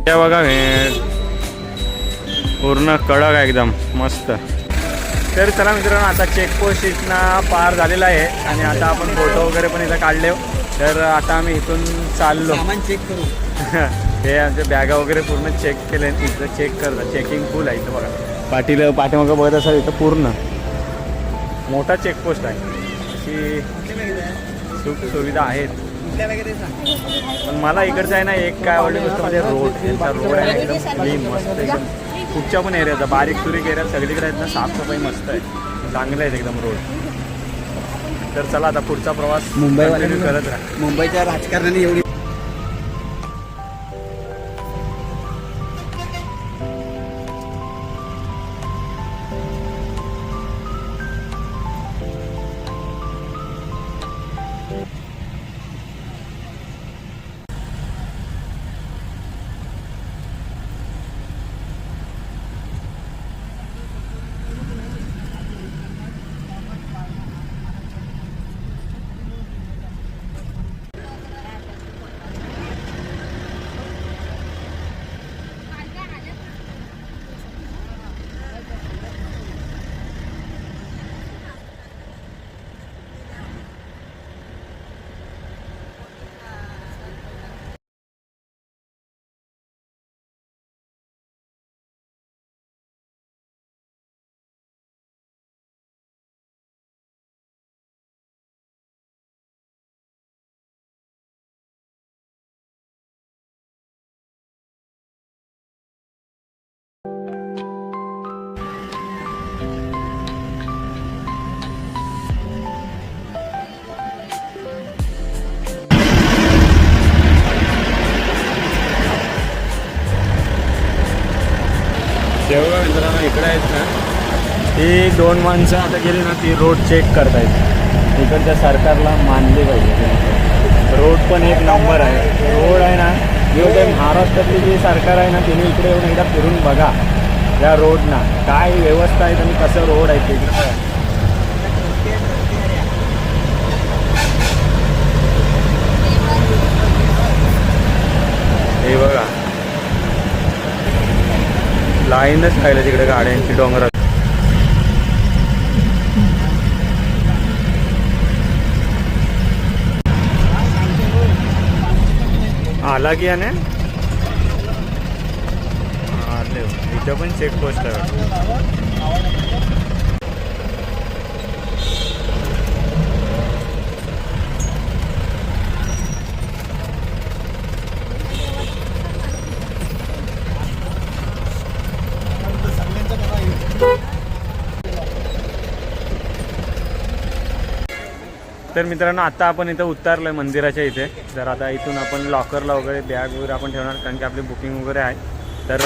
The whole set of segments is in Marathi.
हे बघा पूर्ण कडक आहे एकदम मस्त. तर चला मित्रांनो, आता चेकपोस्ट इथनं पार झालेला आहे आणि आता आपण फोटो वगैरे पण इथं काढले. तर आता आम्ही इथून चाललो सामान चेक करू. हे आमच्या बॅगा वगैरे पूर्ण चेक केले. इथं चेक करतात, चेकिंग फुल आहे इथं बघा. पाठीमागं बघत असाल इथं पूर्ण मोठा चेकपोस्ट आहे. अशी सुख सुविधा आहेत. पण मला इकडचं आहे ना एक काय आवडली गोष्ट म्हणजे रोड. यांचा रोड आहे एकदम क्लीन मस्त एकदम. कुठच्या पण एरियाचा बारीक सुरीक एरिया सगळीकडे आहेत ना, साफसफाई मस्त आहे, चांगले आहेत एकदम रोड. तर चला आता पुढचा प्रवास मुंबईवाल्यांनी करत राहा. मुंबईच्या राजकारणाने एवढी जेव्हा मित्रांनो इकडे आहेत ना, ती दोन माणसं आता गेली ना, ती रोड चेक करतायत. इकडच्या सरकारला मानली पाहिजे. रोड पण एक नंबर आहे. रोड आहे ना, जेव्हा महाराष्ट्रातली जी सरकार आहे ना, तिने इकडे येऊन एकदा फिरून बघा या रोडना काय व्यवस्था आहे आणि कसं रोड आहे तिकडे. हे बघा लाईनच राहिलं तिकडे गाड्यांची डोंगरात. आला की याने आले. इथं पण चेकपोस्ट आहे. तर मित्रांनो, आता आपण इथं उतरलो आहे मंदिराच्या इथे. तर आता इथून आपण लॉकरला वगैरे बॅग वगैरे आपण ठेवणार, कारण की आपली बुकिंग वगैरे आहे. तर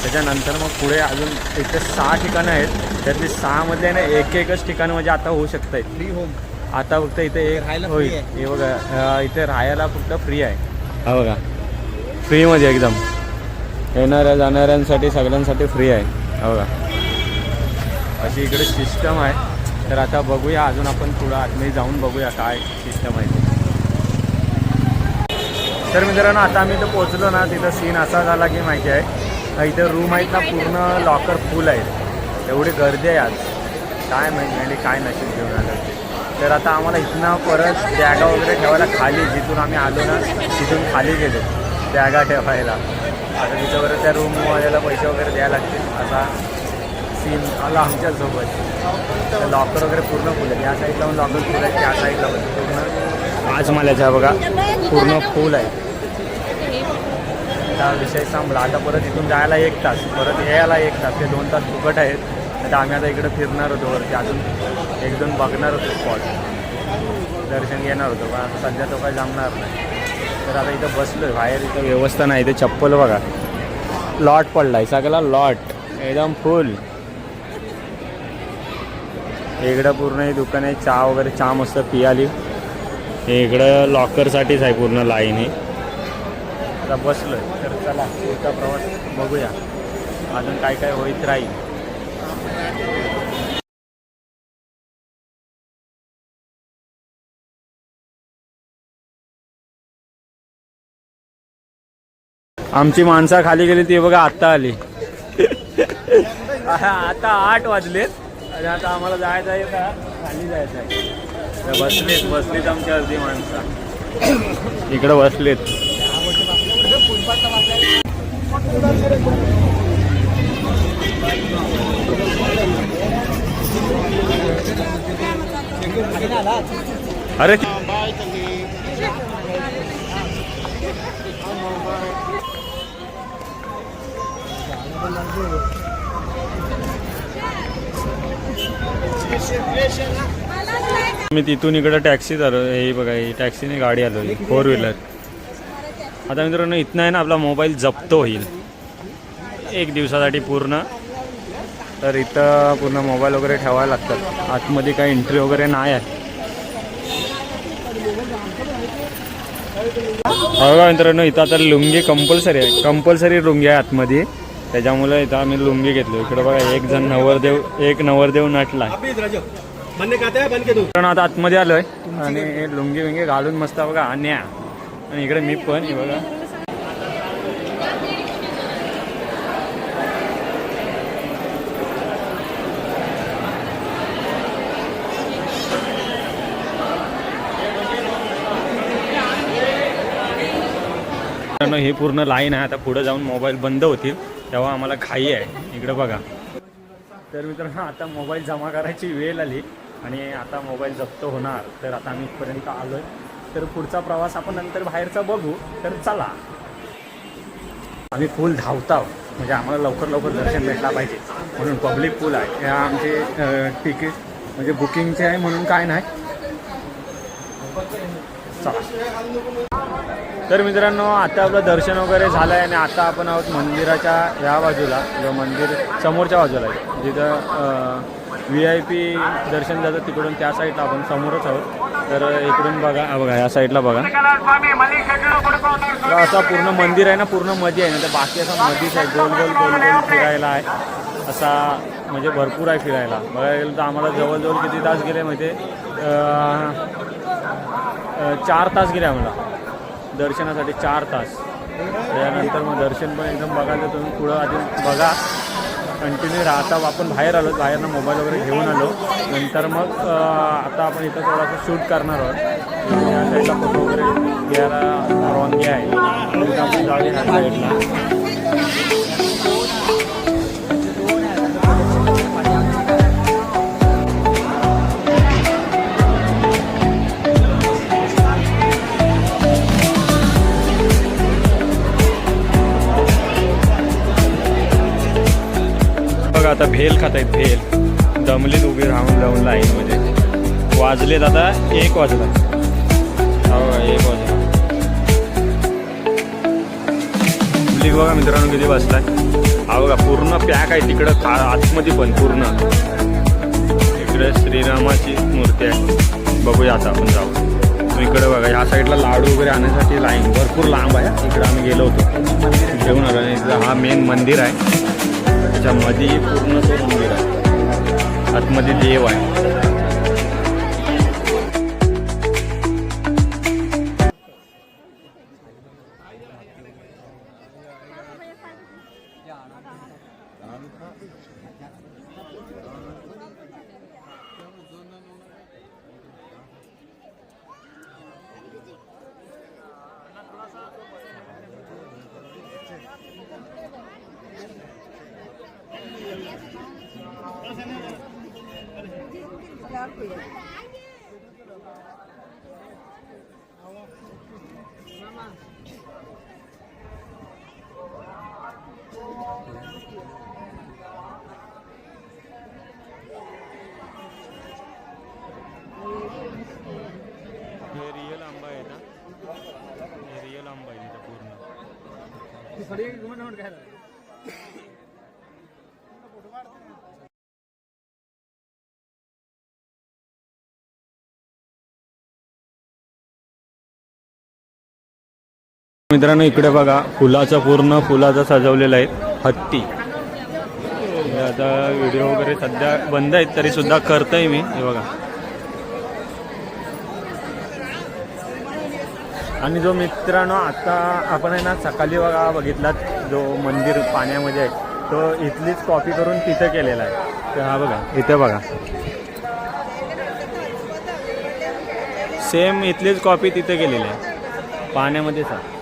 त्याच्यानंतर मग पुढे अजून इथे 6 ठिकाणं आहेत. तर ती 6मधले ना एकच ठिकाण म्हणजे आता होऊ शकतं आहे फ्री होम. आता फक्त इथे एक होईल. हे बघा इथे राहायला फक्त फ्री आहे. हा बघा फ्रीमध्ये एकदम येणाऱ्या जाणाऱ्यांसाठी सगळ्यांसाठी फ्री आहे. हा बघा अशी इकडे सिस्टम आहे. तर आता बघूया, अजून आपण पुढं आतमध्ये जाऊन बघूया काय सिस्टम आहे. तर मित्रांनो, आता आम्ही इथं पोहोचलो ना, तिथं सीन असा झाला की माहिती आहे, इथं रूम आहेत ना पूर्ण लॉकर फुल आहेत. एवढी गर्दी आहे आज, काय माहिती काय नशीब घेऊन आलं ते. तर आता आम्हाला इथनं परत बॅगा वगैरे ठेवायला खाली, जिथून आम्ही आलो ना तिथून खाली गेलो बॅगा ठेवायला. आता तिथं बरं त्या रूमवाल्याला पैसे वगैरे द्यायला लागतील. असा सीन आला आमच्यासोबत. तर लॉकर वगैरे पूर्ण फुल आहे. या साईडला पण लॉकर फुल आहे, त्या साईडला पण पूर्ण आज मलाच्या बघा पूर्ण फुल आहे. आता विषय संपला. आता परत इथून जायला 1 तास, परत यायला 1 तास, ते 2 तास फुकट आहेत. आता आम्ही आता इकडे फिरणार होतो वरती, अजून 1-2 बघणार होतो स्पॉट, दर्शन घेणार होतो. पण आता सध्या तो काही जमणार नाही. तर आता इथं बसलो आहे बाहेर. इथं व्यवस्था नाही. इथे चप्पल बघा लॉट पडला आहे सगळा, लॉट एकदम फुल. इकडं पूर्ण ही दुकान आहे, चहा वगैरे, चहा मस्त पियाली. हे इकडं लॉकरसाठीच आहे पूर्ण लाईन. ही आता बसलो आहे. तर चला पुढचा प्रवास बघूया, अजून काय काय होईत राहील. आमची माणसं खाली गेली ती बघा आत्ता आली. आता 8 वाजलेत आणि आता आम्हाला जायचं आहे का खाली जायचं आहे. बसलीत आमची अर्धी माणसं इकडं बसलेत. अरे मी तिथून इकडे टॅक्सी आलो. हे बघा ही टॅक्सीने गाडी आलो 4 व्हीलर. आता मित्रांनो इथनं आहे ना आपला मोबाईल जप्त होईल 1 दिवसासाठी पूर्ण. तर इथं पूर्ण मोबाईल वगैरे ठेवायला लागतात. आतमध्ये काही एंट्री वगैरे नाही आहे. बघा मित्रांनो इथं आता लुंगी कंपल्सरी आहे. कंपल्सरी लुंगी आहे आतमध्ये. त्याच्यामुळे इथं आम्ही लुंगी घेतलो. इकडे बघा एक नवरदेव नटला. कारण आता आतमध्ये आलोय आणि लुंगी विंगी घालून मस्त बघा अन्या. आणि इकडे मी पण हे बघा ही पूर्ण लाईन आहे. आता पुढे जाऊन मोबाईल बंद होतील तेव्हा आम्हाला घाई आहे. इकडे बघा. तर मित्रांनो आता मोबाईल जमा करायची वेळ आली आणि आता मोबाईल जप्त होणार. तर आता आम्ही इथपर्यंत आलो आहे. तर पुढचा प्रवास आपण नंतर बाहेरचा बघू. तर चला आम्ही फुल धावतो म्हणजे आम्हाला लवकर दर्शन भेटला पाहिजे म्हणून. पब्लिक फुल आहे. ह्या आमचे तिकीट म्हणजे बुकिंगचे आहे म्हणून काय नाही. चला. तर मित्रांनो आता आपलं दर्शन वगैरे झालं आहे आणि आता आपण आहोत मंदिराच्या ह्या बाजूला. मंदिर समोरच्या बाजूला आहे जिथं VIP दर्शन जातं तिकडून त्या साईडला आपण समोरच आहोत. तर इकडून बघा या साईडला बघा. असा पूर्ण मंदिर आहे ना पूर्ण मध्ये आहे ना. तर बाकी असा मध्येच आहे. गोल गोल फिरायला आहे असा म्हणजे भरपूर आहे फिरायला. बघायला गेलं तर आम्हाला जवळजवळ किती तास गेले म्हणजे 4 तास गेले आम्हाला दर्शनासाठी. 4 तास. त्यानंतर मग दर्शन पण एकदम बघायला तुम्ही पुढं आधी बघा कंटिन्यू राहता. आपण बाहेर आलो. बाहेरनं मोबाईल वगैरे घेऊन आलो. नंतर मग आता आपण इथं थोडासा शूट करणार आहोत. या साईडला फोटो वगैरे घ्यायला परवानगी आहे. तिथं आपण जाऊया ह्या साईडला. आता भेल खात आहेत. भेल दमलीत उभी राहून जाऊन लाईनमध्ये. वाजलेत आता 1 वाजला. हो 1 वाजला. पब्लिक बघा मित्रांनो किती बसलाय. हा बघा पूर्ण पॅक आहे तिकडं आतमध्ये पण पूर्ण. इकडे श्रीरामाची मूर्ती आहे. बघूया आता आपण जाऊ. इकडे बघा ह्या साईडला लाडू वगैरे आणण्यासाठी लाईन भरपूर लांब आहे. इकडे आम्ही गेलो होतो घेऊन आलो. आणि हा मेन मंदिर आहे. त्याच्यामध्ये पूर्ण तो मंदिर आहे. आतमध्ये देव आहे. रियल आंबा आहे ना. रियल आंबा आहे इथं पूर्ण. मित्रांनो इकडे बघा फुलाचा सजवलेला आहे हत्ती. आता व्हिडिओ वगैरे सध्या बंद आहेत तरी सुद्धा करतोय मी. हे बघा आणि जो मित्रांनो आता आपण आहे ना सकाळी बघा बघितलात जो मंदिर पाण्यामध्ये आहे तो इथलीच कॉपी करून तिथं केलेला आहे. तर हा बघा इथे बघा सेम इथलीच कॉपी तिथे केलेली आहे पाण्यामध्येच आहे.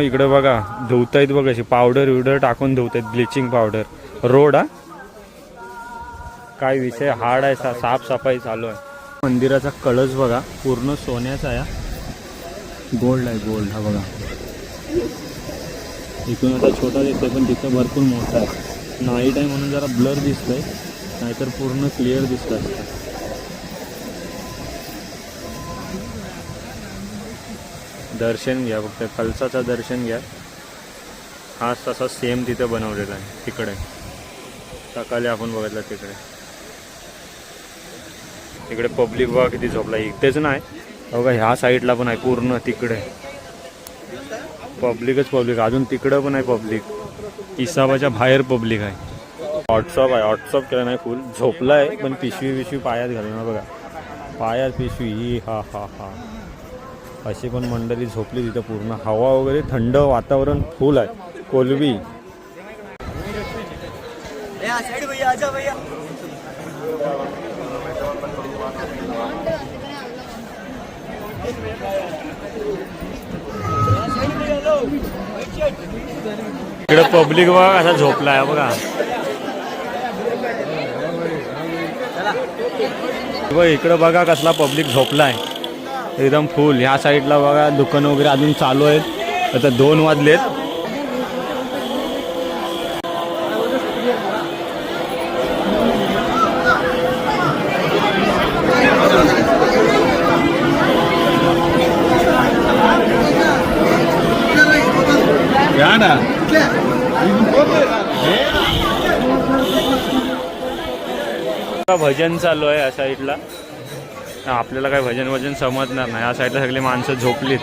इकडे बघा धुवतायत बघा अशी पावडर विवडर टाकून धुवतायत ब्लिचिंग पावडर. रोड हा काय विषय हार्ड आहे साफसफाई चालू आहे. मंदिराचा कळस बघा पूर्ण सोन्याचा आहे गोल्ड आहे गोल्ड. हा बघा इथून आता छोटा दिसतोय पण तिथं भरपूर मोठा आहे. नाईट आहे म्हणून जरा ब्लर दिसतंय नाहीतर पूर्ण क्लिअर दिसत असतं. दर्शन घ्या फक्त कलसाचं दर्शन घ्या. हा तसा सेम तिथे बनवलेला आहे तिकडे सकाळी आपण बघितलं तिकडे. इकडे पब्लिक बघा किती झोपला इकडेच नाही बघा ह्या साईडला पण आहे पूर्ण तिकडे पब्लिकच पब्लिक. अजून तिकडं पण आहे पब्लिक इसाबाच्या बाहेर पब्लिक आहे. व्हॉट्सअप आहे व्हॉट्सअप केला नाही फुल झोपला आहे पण पिशवी पायात घालून ना बघा पायात पिशवी ही हा हा हा अशी पण मंडळी झोपली तिथं. पूर्ण हवा वगैरे थंड वातावरण फुल आहे कोलबी. इकडे पब्लिक बघा असा झोपला आहे बघा. इकडं बघा कसला पब्लिक झोपला आहे एकदम फुल. ह्या साईडला बघा दुकानं वगैरे अजून चालू आहेत. आता 2 वाजलेत. भजन चालू आहे या साईडला. आपल्याला काय भजन समजणार नाही. या साईडला सगळी माणसं झोपलीत.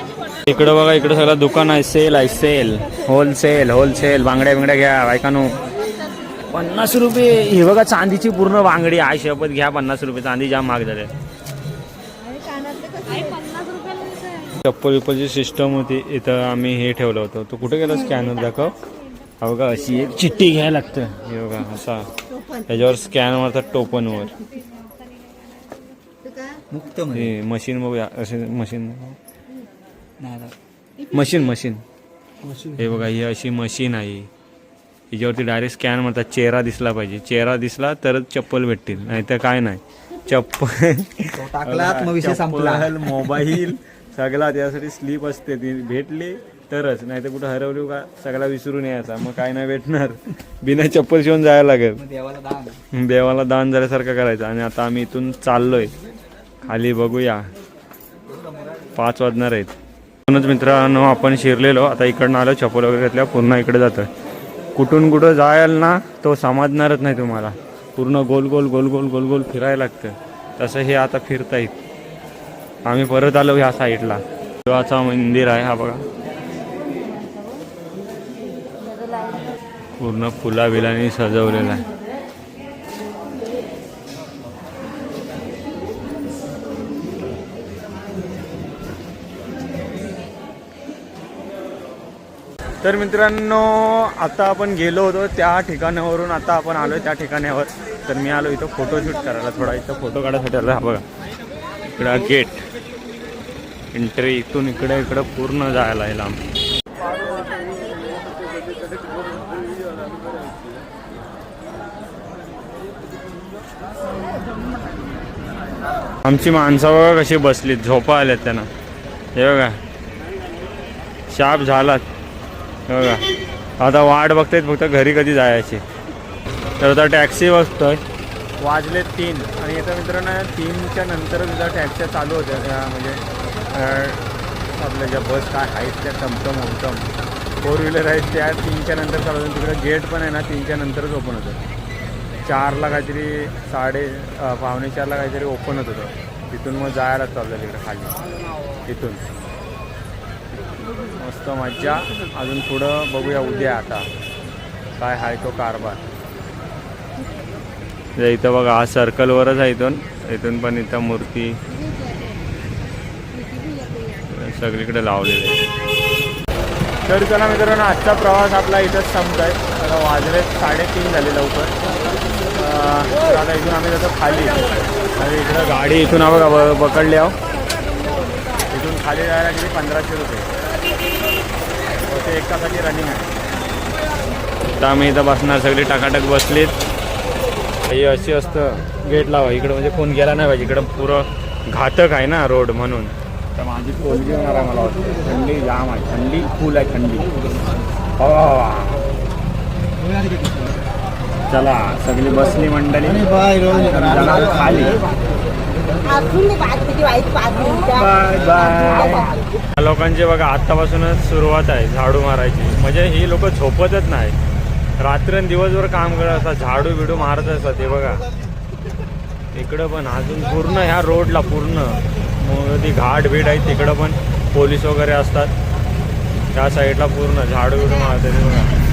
इकडं बघा इकडं सगळं दुकान आहे. सेल आहे सेल होलसेल बांगड्या बिंगड्या घ्या बायकांनो 50 रुपये. ही बघा चांदीची पूर्ण बांगडी आहे शपथ घ्या 50 रुपये. चांदी जाम महाग झाले. चप्पल विप्पलची सिस्टम होती इथं. आम्ही हे ठेवलं होतं. तो कुठे गेला स्कॅनर दाखव. हा बघा अशी एक चिठ्ठी घ्यायला लागतं. हे बघा असा त्याच्यावर स्कॅन मारतात टोपनवर. हे मशीन बघूया असे मशीन हे बघा ही अशी मशीन आहे. हिच्यावरती डायरेक्ट स्कॅन मारतात. चेहरा दिसला पाहिजे. चेहरा दिसला तरच चप्पल भेटतील नाहीतर काय नाही. चप्पल मोबाईल सगळा त्यासाठी स्लीप असते ती भेटली तरच नाहीतर कुठं हरवली का सगळा विसरून यायचा मग काय नाही भेटणार. बिना चप्पल शिवून जायला लागेल. देवाला दान झाल्यासारखं करायचं. आणि आता आम्ही इथून चाललोय खाली बघूया 5 वाजणार आहेत. म्हणूनच मित्रांनो आपण शिरलेलो आता इकडनं आलो चप्पल वगैरे घेतल्या पुन्हा इकडे जातोय. कुठून जायला ना तो समजणारच नाही तुम्हाला. पूर्ण गोल गोल गोल गोल गोल गोल फिरायला लागतं. तसं हे आता फिरतायत. आम्ही परत आलो ह्या साईडला. देवाचा मंदिर आहे हा बघा पूर्ण फुला बिलांनी सजवलेला आहे. तर मित्रांनो आता आपण गेलो होतो त्या ठिकाणावरून आता आपण आलो त्या ठिकाणावर. तर मी आलो इथं फोटोशूट करायला. थोडा इथं फोटो काढायसाठी आला. हा बघा इकडं गेट एंट्री. इथून इकडे पूर्ण जायला आहे लांब. आमची माणसं बघा कशी बसलीत झोपा आल्यात त्यांना. हे बघा शाप झालात. बघा आता वाट बघतायत फक्त घरी कधी जायची. तर आता टॅक्सी बघतोय. वाजले 3 आणि आता मित्रांनो 3च्या नंतरच सुद्धा टॅक्स्या चालू होत्या. म्हणजे आपल्या ज्या बस काय आहेत त्या टमटम 4 व्हीलर आहेत त्या 3च्या नंतर चालू होत्या. तिकडे गेट पण आहे ना 3च्या नंतरच ओपन होतं. 4ला काहीतरी पावणे 4ला काहीतरी ओपन होत होतं. तिथून मग जायला चाललं तिकडे खाली. तिथून मस्त मज्जा. अजून पुढं बघूया उद्या आता काय आहे तो कारभार. इथं बघा हा सर्कलवरच आहे. इथून पण इथं मूर्ती सगळीकडे लावलेले आहे. तर चला मित्रांनो, आजचा प्रवास आपला इथंच संपत आहे. आता वाजले 3:30 झाले लवकर. तर आता इथून आम्ही जातो खाली. आणि इकडं गाडी इथून बघा पकडली आहो. इथून खाली जायला किती 1500 रुपये. ते 1 तासाची रनिंग आहे. तर आम्ही इथं बसणार. सगळी टकाटक बसलीत. ही अशी असतं गेट लावा इकडं, म्हणजे कोण गेला नाही पाहिजे. इकडं पुरं घातक आहे ना रोड म्हणून. तर माझी पोलगी होणार आहे मला वाटतं. थंडी जाम आहे. थंडी फुल आहे थंडी. चला सगळी बसली मंडळी. जाणार खाली. Bye bye. लोकांचे बघा आत्तापासूनच सुरुवात आहे झाडू मारायची. म्हणजे ही लोक झोपतच नाही. रात्रंदिवसभर काम करत असतात. झाडू बिडू मारत असतात. हे बघा इकडं पण अजून पूर्ण ह्या रोडला पूर्ण मग ती घाट बीट आहे. तिकडं पण पोलीस वगैरे असतात. त्या साईडला पूर्ण झाडू बिडू मारतात. हे बघा